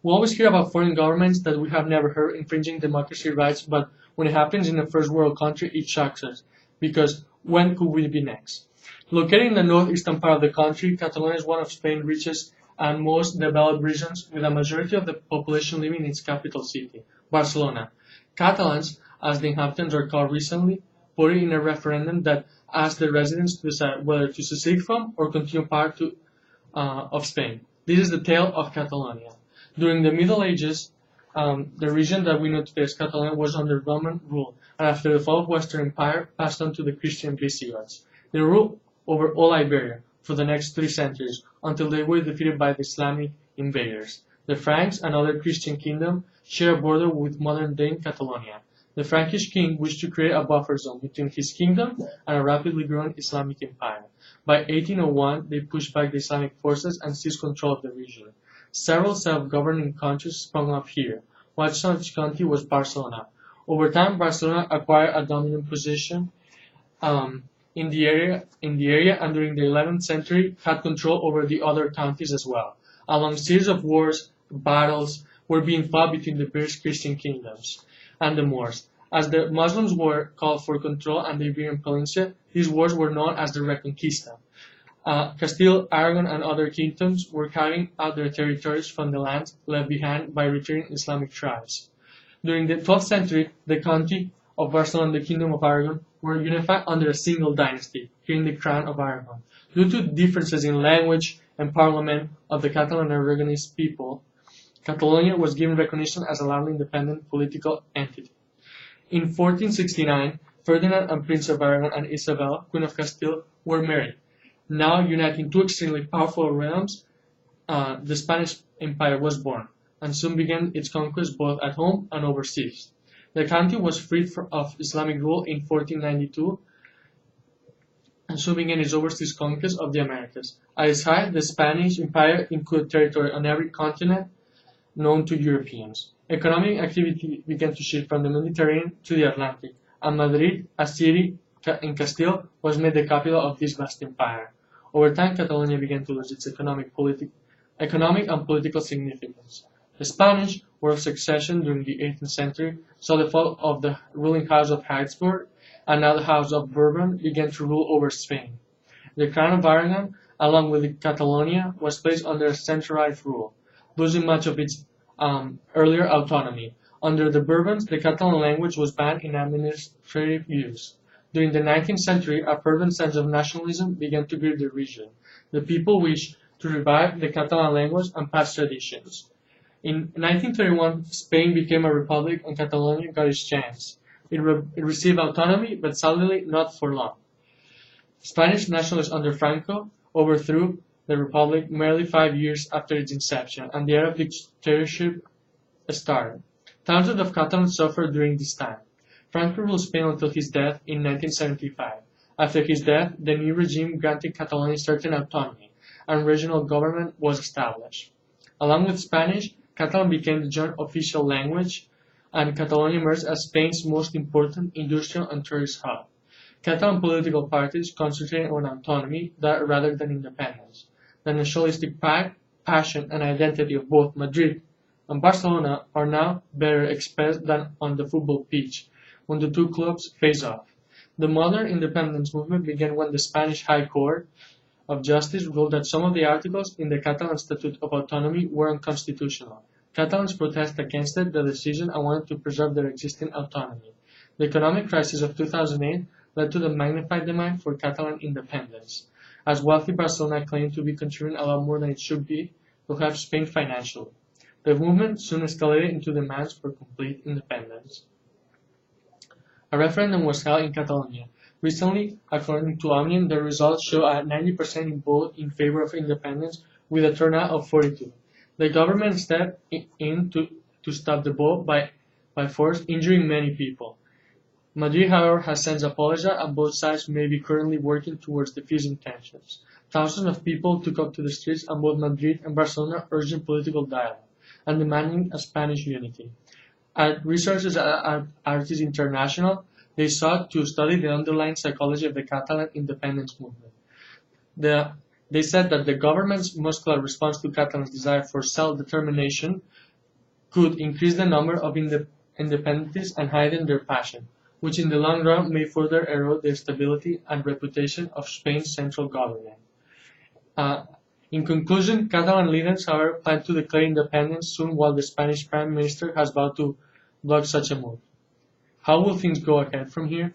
We always hear about foreign governments that we have never heard infringing democracy rights, but when it happens in a first world country, it shocks us. Because when could we be next? Located in the northeastern part of the country, Catalonia is one of Spain's richest and most developed regions, with a majority of the population living in its capital city, Barcelona. Catalans, as the inhabitants are called recently, voted in a referendum that asked the residents to decide whether to secede from or continue of Spain. This is the tale of Catalonia. During the Middle Ages, the region that we know today as Catalonia was under Roman rule, and after the fall of Western Empire, passed on to the Christian Visigoths. They ruled over all Iberia for the next 3 centuries, until they were defeated by the Islamic invaders. The Franks, another Christian kingdom, share a border with modern-day Catalonia. The Frankish king wished to create a buffer zone between his kingdom and a rapidly growing Islamic empire. By 1801, they pushed back the Islamic forces and seized control of the region. Several self-governing countries sprung up here. One such country was Barcelona. Over time, Barcelona acquired a dominant position in the area, and during the 11th century had control over the other counties as well. A long series of wars, battles, were being fought between the various Christian kingdoms and the Moors. As the Muslims were called for control and the Iberian Peninsula, these wars were known as the Reconquista. Castile, Aragon, and other kingdoms were carrying out their territories from the lands left behind by returning Islamic tribes. During the 12th century, the county of Barcelona and the Kingdom of Aragon were unified under a single dynasty, carrying the crown of Aragon. Due to differences in language and parliament of the Catalan and Aragonese people, Catalonia was given recognition as a legally independent political entity. In 1469, Ferdinand and Prince of Aragon and Isabel, Queen of Castile, were married. Now uniting two extremely powerful realms, the Spanish Empire was born, and soon began its conquest both at home and overseas. The country was freed of Islamic rule in 1492, and soon began its overseas conquest of the Americas. At its height, the Spanish Empire included territory on every continent known to Europeans. Economic activity began to shift from the Mediterranean to the Atlantic, and Madrid, a city in Castile, was made the capital of this vast empire. Over time, Catalonia began to lose its economic and political significance. The Spanish War of Succession during the 18th century saw the fall of the ruling House of Habsburg, and now the House of Bourbon began to rule over Spain. The Crown of Aragon, along with Catalonia, was placed under a centralized rule, losing much of its earlier autonomy. Under the Bourbons, the Catalan language was banned in administrative use. During the 19th century, a fervent sense of nationalism began to grip the region. The people wished to revive the Catalan language and past traditions. In 1931, Spain became a republic and Catalonia got its chance. It received autonomy, but sadly not for long. Spanish nationalists under Franco overthrew the republic merely 5 years after its inception, and the era of dictatorship started. Thousands of Catalans suffered during this time. Franco ruled Spain until his death in 1975. After his death, the new regime granted Catalonia certain autonomy, and regional government was established. Along with Spanish, Catalan became the joint official language, and Catalonia emerged as Spain's most important industrial and tourist hub. Catalan political parties concentrated on autonomy rather than independence. The nationalistic passion and identity of both Madrid and Barcelona are now better expressed than on the football pitch, when the two clubs face off. The modern independence movement began when the Spanish High Court of Justice ruled that some of the articles in the Catalan Statute of Autonomy were unconstitutional. Catalans protested against the decision and wanted to preserve their existing autonomy. The economic crisis of 2008 led to the magnified demand for Catalan independence, as wealthy Barcelona claimed to be contributing a lot more than it should be to help Spain financially. The movement soon escalated into demands for complete independence. A referendum was held in Catalonia. Recently, according to Omnium, the results show a 90% vote in favor of independence with a turnout of 42. The government stepped in to stop the vote by force, injuring many people. Madrid, however, has since apologized, and both sides may be currently working towards diffusing tensions. Thousands of people took up to the streets, and both Madrid and Barcelona urging political dialogue and demanding a Spanish unity. At researchers at Artists International, they sought to study the underlying psychology of the Catalan independence movement. They said that the government's muscular response to Catalans' desire for self-determination could increase the number of independencies and heighten their passion, which in the long run may further erode the stability and reputation of Spain's central government. Uh, in conclusion, Catalan leaders, however, plan to declare independence soon while the Spanish Prime Minister has vowed to block such a move. How will things go ahead from here?